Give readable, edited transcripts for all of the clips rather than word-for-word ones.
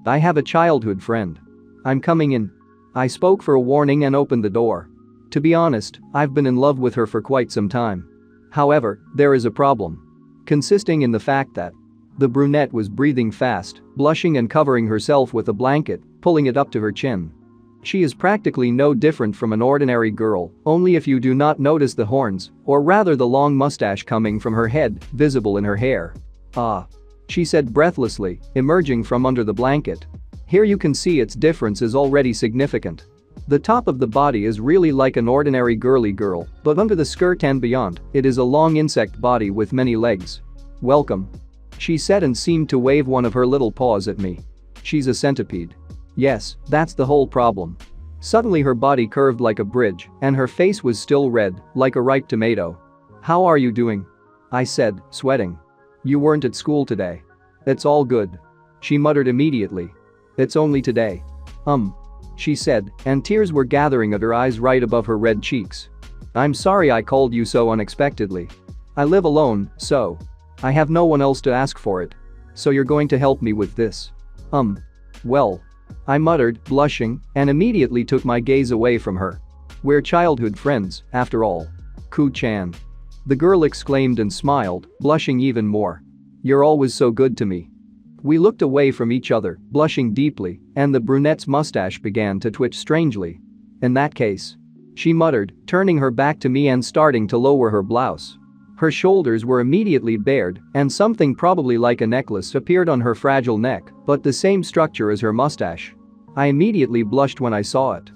I have a childhood friend. I'm coming in. I spoke for a warning and opened the door. To be honest, I've been in love with her for quite some time. However, there is a problem. Consisting in the fact that the brunette was breathing fast, blushing and covering herself with a blanket, pulling it up to her chin. She is practically no different from an ordinary girl, only if you do not notice the horns, or rather the long mustache coming from her head, visible in her hair. Ah. She said breathlessly, emerging from under the blanket. Here you can see its difference is already significant. The top of the body is really like an ordinary girly girl, but under the skirt and beyond, it is a long insect body with many legs. Welcome. She said and seemed to wave one of her little paws at me. She's a centipede. Yes, that's the whole problem. Suddenly her body curved like a bridge, and her face was still red, like a ripe tomato. How are you doing? I said, sweating. You weren't at school today. It's all good. She muttered immediately. It's only today. She said, and tears were gathering at her eyes right above her red cheeks. I'm sorry I called you so unexpectedly. I live alone, so I have no one else to ask for it. So you're going to help me with this? Well. I muttered, blushing, and immediately took my gaze away from her. We're childhood friends, after all. Ku-chan. The girl exclaimed and smiled, blushing even more. You're always so good to me. We looked away from each other, blushing deeply, and the brunette's mustache began to twitch strangely. In that case. She muttered, turning her back to me and starting to lower her blouse. Her shoulders were immediately bared, and something probably like a necklace appeared on her fragile neck, but the same structure as her mustache. I immediately blushed when I saw it.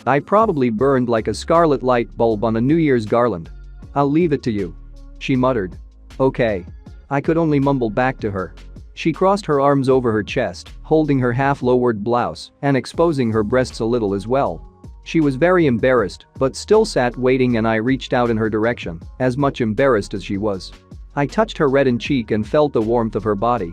I probably burned like a scarlet light bulb on a New Year's garland. I'll leave it to you. She muttered. Okay. I could only mumble back to her. She crossed her arms over her chest, holding her half-lowered blouse and exposing her breasts a little as well. She was very embarrassed, but still sat waiting, and I reached out in her direction, as much embarrassed as she was. I touched her reddened cheek and felt the warmth of her body.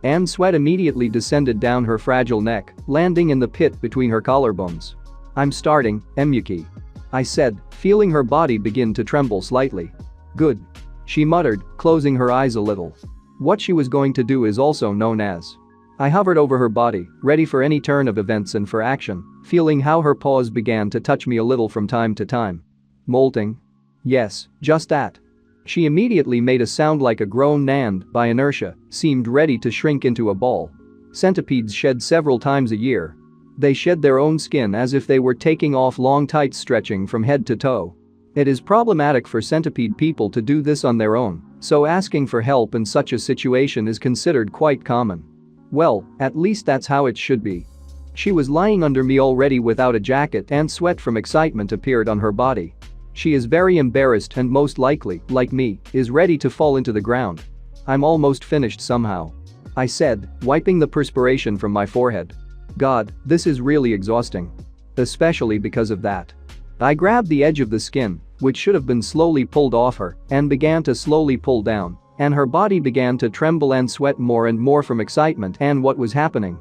And sweat immediately descended down her fragile neck, landing in the pit between her collarbones. I'm starting, Emukai. I said, feeling her body begin to tremble slightly. Good. She muttered, closing her eyes a little. What she was going to do is also known as. I hovered over her body, ready for any turn of events and for action, feeling how her paws began to touch me a little from time to time. Molting? Yes, just that. She immediately made a sound like a groan and, by inertia, seemed ready to shrink into a ball. Centipedes shed several times a year. They shed their own skin as if they were taking off long tights stretching from head to toe. It is problematic for centipede people to do this on their own, so asking for help in such a situation is considered quite common. Well, at least that's how it should be. She was lying under me already without a jacket, and sweat from excitement appeared on her body. She is very embarrassed and most likely, like me, is ready to fall into the ground. I'm almost finished somehow. I said, wiping the perspiration from my forehead. God, this is really exhausting. Especially because of that. I grabbed the edge of the skin, which should have been slowly pulled off her, and began to slowly pull down, and her body began to tremble and sweat more and more from excitement and what was happening.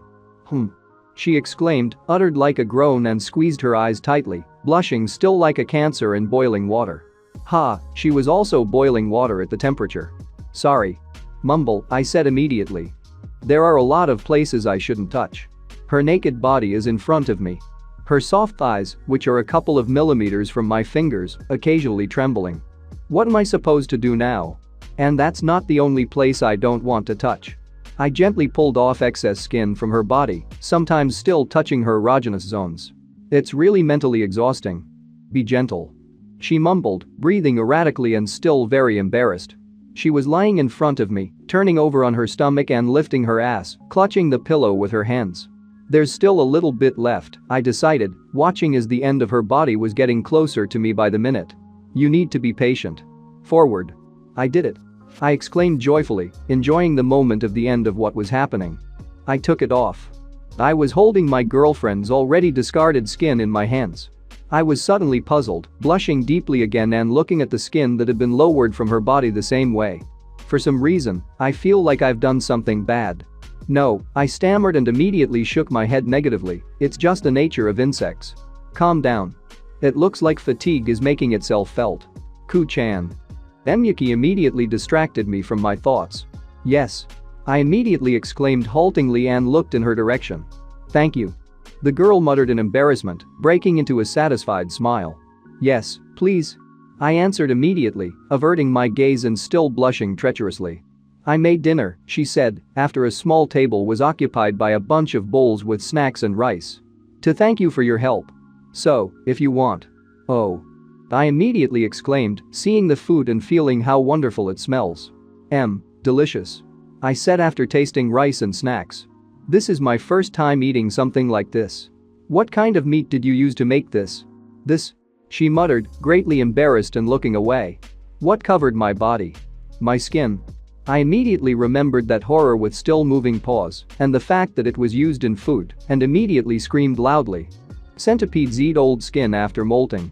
She exclaimed, uttered like a groan, and squeezed her eyes tightly, blushing still like a cancer in boiling water. She was also boiling water at the temperature. Sorry. Mumble, I said immediately. There are a lot of places I shouldn't touch. Her naked body is in front of me. Her soft thighs, which are a couple of millimeters from my fingers, occasionally trembling. What am I supposed to do now? And that's not the only place I don't want to touch. I gently pulled off excess skin from her body, sometimes still touching her erogenous zones. It's really mentally exhausting. Be gentle. She mumbled, breathing erratically and still very embarrassed. She was lying in front of me, turning over on her stomach and lifting her ass, clutching the pillow with her hands. There's still a little bit left, I decided, watching as the end of her body was getting closer to me by the minute. You need to be patient. Forward. I did it. I exclaimed joyfully, enjoying the moment of the end of what was happening. I took it off. I was holding my girlfriend's already discarded skin in my hands. I was suddenly puzzled, blushing deeply again and looking at the skin that had been lowered from her body the same way. For some reason, I feel like I've done something bad. No, I stammered and immediately shook my head negatively. It's just the nature of insects. Calm down. It looks like fatigue is making itself felt. Ku-chan. Emukai immediately distracted me from my thoughts. Yes. I immediately exclaimed haltingly and looked in her direction. "Thank you." The girl muttered in embarrassment, breaking into a satisfied smile. "Yes, please." I answered immediately, averting my gaze and still blushing treacherously. "I made dinner," she said, after a small table was occupied by a bunch of bowls with snacks and rice. "To thank you for your help. So, if you want." "Oh." I immediately exclaimed, seeing the food and feeling how wonderful it smells. Delicious," I said after tasting rice and snacks. "This is my first time eating something like this. What kind of meat did you use to make this?" "This," she muttered, greatly embarrassed and looking away. "What covered my body?" "My skin." I immediately remembered that horror with still moving paws and the fact that it was used in food and immediately screamed loudly. Centipedes eat old skin after molting.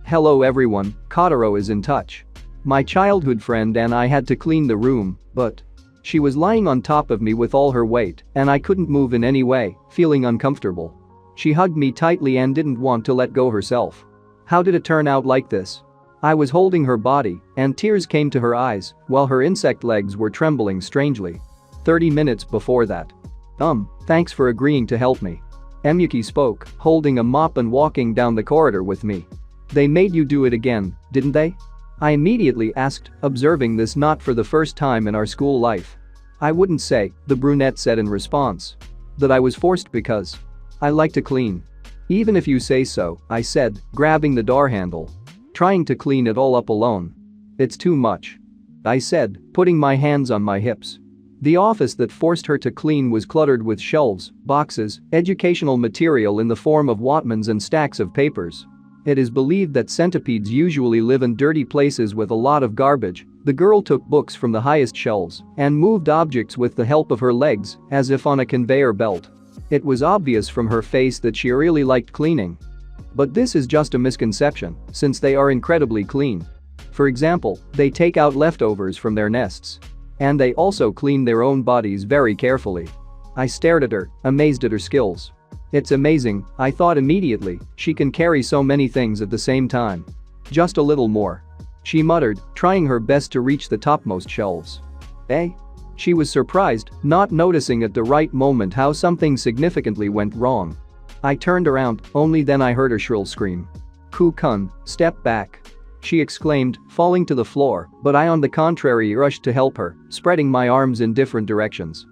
"Hello everyone, Kotaro is in touch. My childhood friend and I had to clean the room, but..." She was lying on top of me with all her weight and I couldn't move in any way, feeling uncomfortable. She hugged me tightly and didn't want to let go herself. How did it turn out like this? I was holding her body and tears came to her eyes while her insect legs were trembling strangely. 30 minutes before that. Thanks for agreeing to help me." Emukai spoke, holding a mop and walking down the corridor with me. "They made you do it again, didn't they?" I immediately asked, observing this not for the first time in our school life. "I wouldn't say," the brunette said in response. "That I was forced because I like to clean." "Even if you say so," I said, grabbing the door handle. "Trying to clean it all up alone. It's too much," I said, putting my hands on my hips. The office that forced her to clean was cluttered with shelves, boxes, educational material in the form of Wattmans and stacks of papers. It is believed that centipedes usually live in dirty places with a lot of garbage. The girl took books from the highest shelves and moved objects with the help of her legs, as if on a conveyor belt. It was obvious from her face that she really liked cleaning. But this is just a misconception, since they are incredibly clean. For example, they take out leftovers from their nests. And they also clean their own bodies very carefully. I stared at her, amazed at her skills. "It's amazing," I thought immediately, "she can carry so many things at the same time." "Just a little more," she muttered, trying her best to reach the topmost shelves. "Eh?" She was surprised, not noticing at the right moment how something significantly went wrong. I turned around, only then I heard her shrill scream. "Ku-kun, step back," she exclaimed, falling to the floor, but I on the contrary rushed to help her, spreading my arms in different directions.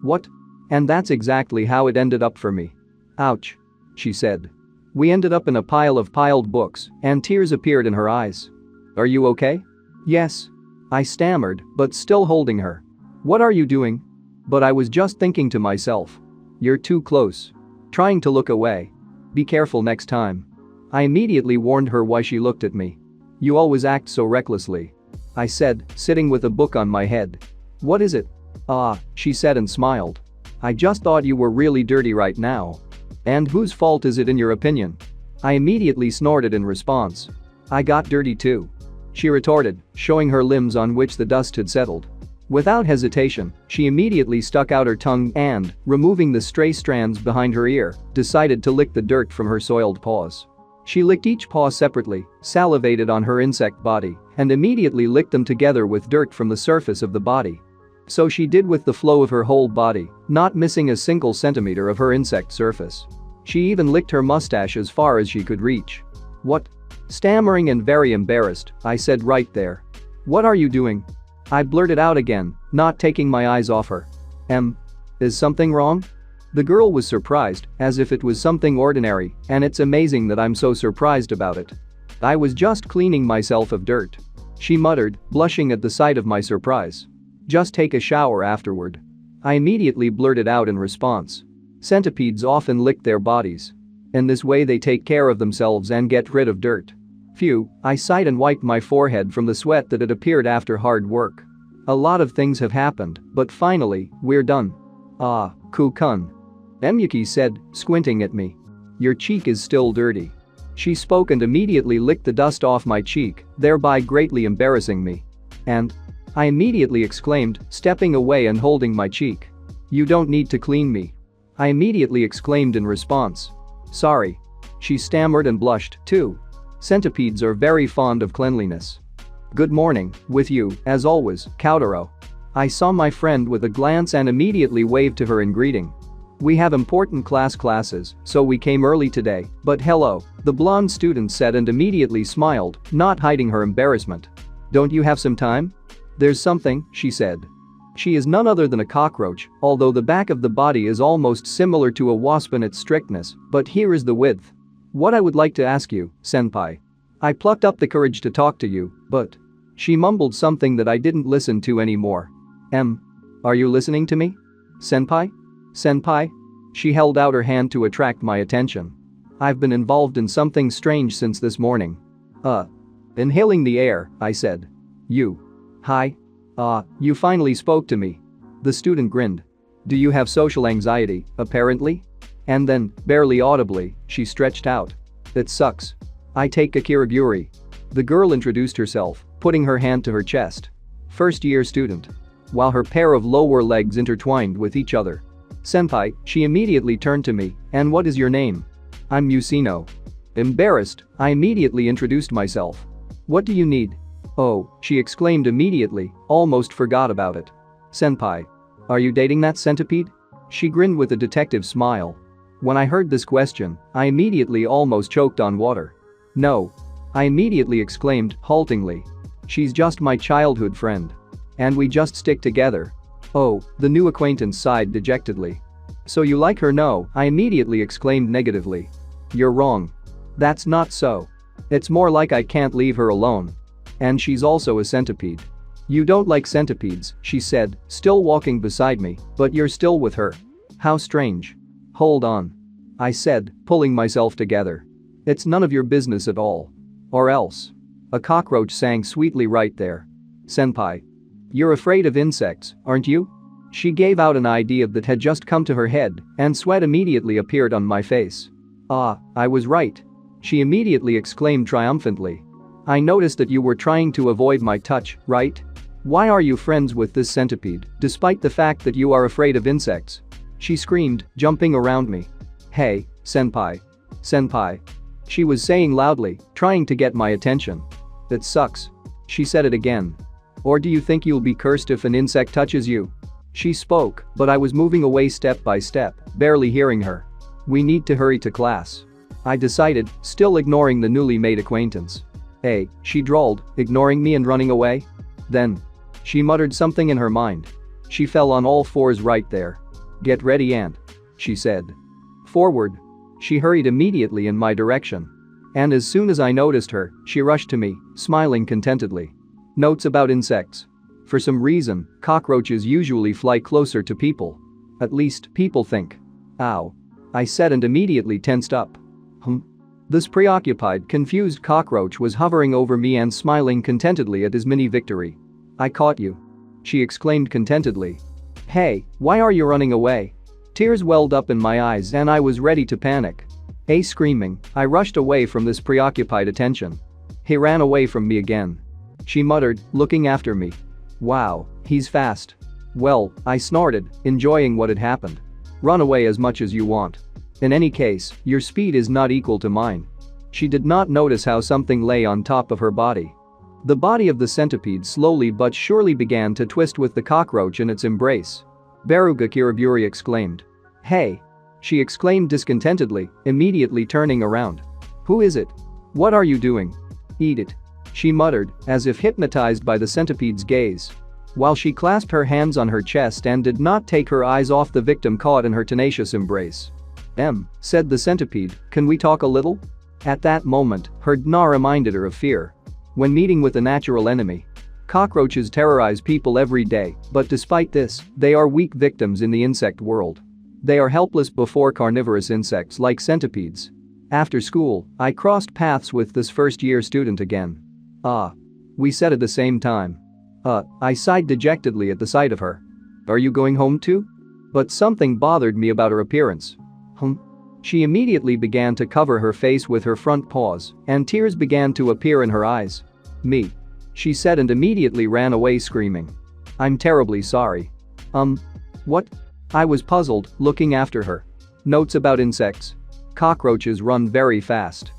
What?" And that's exactly how it ended up for me. "Ouch," she said. We ended up in a pile of piled books, and tears appeared in her eyes. "Are you okay?" "Yes," I stammered, but still holding her. "What are you doing?" But I was just thinking to myself. "You're too close." Trying to look away. "Be careful next time." I immediately warned her why she looked at me. "You always act so recklessly," I said, sitting with a book on my head. "What is it?" "Ah," she said and smiled. "I just thought you were really dirty right now." "And whose fault is it in your opinion?" I immediately snorted in response. "I got dirty too," she retorted, showing her limbs on which the dust had settled. Without hesitation, she immediately stuck out her tongue and, removing the stray strands behind her ear, decided to lick the dirt from her soiled paws. She licked each paw separately, salivated on her insect body, and immediately licked them together with dirt from the surface of the body. So she did with the flow of her whole body, not missing a single centimeter of her insect surface. She even licked her mustache as far as she could reach. "What?" Stammering and very embarrassed, I said right there. "What are you doing?" I blurted out again, not taking my eyes off her. Is something wrong?" The girl was surprised, as if it was something ordinary, and it's amazing that I'm so surprised about it. "I was just cleaning myself of dirt," she muttered, blushing at the sight of my surprise. "Just take a shower afterward." I immediately blurted out in response. Centipedes often lick their bodies. In this way they take care of themselves and get rid of dirt. Phew, I sighed and wiped my forehead from the sweat that had appeared after hard work. A lot of things have happened, but finally, we're done. "Ah, Ku-kun," Emukai said, squinting at me. "Your cheek is still dirty." She spoke and immediately licked the dust off my cheek, thereby greatly embarrassing me. "And?" I immediately exclaimed, stepping away and holding my cheek. "You don't need to clean me," I immediately exclaimed in response. "Sorry." She stammered and blushed, too. Centipedes are very fond of cleanliness. "Good morning, with you, as always, Kotaro." I saw my friend with a glance and immediately waved to her in greeting. We have important classes, so we came early today, but hello, the blonde student said and immediately smiled, not hiding her embarrassment. Don't you have some time? There's something, she said. She is none other than a cockroach, although the back of the body is almost similar to a wasp in its strictness, but here is the width. What I would like to ask you, senpai. I plucked up the courage to talk to you, but. She mumbled something that I didn't listen to anymore. Are you listening to me? Senpai? Senpai? She held out her hand to attract my attention. I've been involved in something strange since this morning. Inhaling the air, I said. You. Hi. You finally spoke to me. The student grinned. Do you have social anxiety, apparently? And then, barely audibly, she stretched out. It sucks. I take Kakiraguri. The girl introduced herself, putting her hand to her chest. First-year student. While her pair of lower legs intertwined with each other. Senpai, she immediately turned to me, and what is your name? I'm Musino. Embarrassed, I immediately introduced myself. What do you need? Oh, she exclaimed immediately, almost forgot about it. Senpai. Are you dating that centipede? She grinned with a detective smile. When I heard this question, I immediately almost choked on water. No. I immediately exclaimed, haltingly. She's just my childhood friend. And we just stick together. Oh, the new acquaintance sighed dejectedly. So you like her? No, I immediately exclaimed negatively. You're wrong. That's not so. It's more like I can't leave her alone. And she's also a centipede. You don't like centipedes, she said, still walking beside me, but you're still with her. How strange. Hold on. I said, pulling myself together. It's none of your business at all. Or else. A cockroach sang sweetly right there. Senpai. You're afraid of insects, aren't you? She gave out an idea that had just come to her head, and sweat immediately appeared on my face. I was right. She immediately exclaimed triumphantly. I noticed that you were trying to avoid my touch, right? Why are you friends with this centipede, despite the fact that you are afraid of insects? She screamed, jumping around me. Hey, senpai. Senpai. She was saying loudly, trying to get my attention. It sucks. She said it again. Or do you think you'll be cursed if an insect touches you? She spoke, but I was moving away step by step, barely hearing her. We need to hurry to class. I decided, still ignoring the newly made acquaintance. Hey, she drawled, ignoring me and running away. Then. She muttered something in her mind. She fell on all fours right there. Get ready, Aunt. She said. Forward. She hurried immediately in my direction. And as soon as I noticed her, she rushed to me, smiling contentedly. Notes about insects. For some reason, cockroaches usually fly closer to people. At least, people think. Ow. I said and immediately tensed up. This preoccupied, confused cockroach was hovering over me and smiling contentedly at his mini victory. I caught you. She exclaimed contentedly. Hey, why are you running away? Tears welled up in my eyes and I was ready to panic. Screaming, I rushed away from this preoccupied attention. He ran away from me again. She muttered, looking after me. Wow, he's fast. Well, I snorted, enjoying what had happened. Run away as much as you want. In any case, your speed is not equal to mine. She did not notice how something lay on top of her body. The body of the centipede slowly but surely began to twist with the cockroach in its embrace. Baruga Kiriburi exclaimed. Hey! She exclaimed discontentedly, immediately turning around. Who is it? What are you doing? Eat it. She muttered, as if hypnotized by the centipede's gaze. While she clasped her hands on her chest and did not take her eyes off the victim caught in her tenacious embrace. Said the centipede, can we talk a little? At that moment, her dna reminded her of fear. When meeting with a natural enemy. Cockroaches terrorize people every day, but despite this, they are weak victims in the insect world. They are helpless before carnivorous insects like centipedes. After school, I crossed paths with this first-year student again. We said at the same time. I sighed dejectedly at the sight of her. Are you going home too? But something bothered me about her appearance. She immediately began to cover her face with her front paws, and tears began to appear in her eyes. Me. She said and immediately ran away screaming. I'm terribly sorry. What? I was puzzled, looking after her. Notes about insects. Cockroaches run very fast.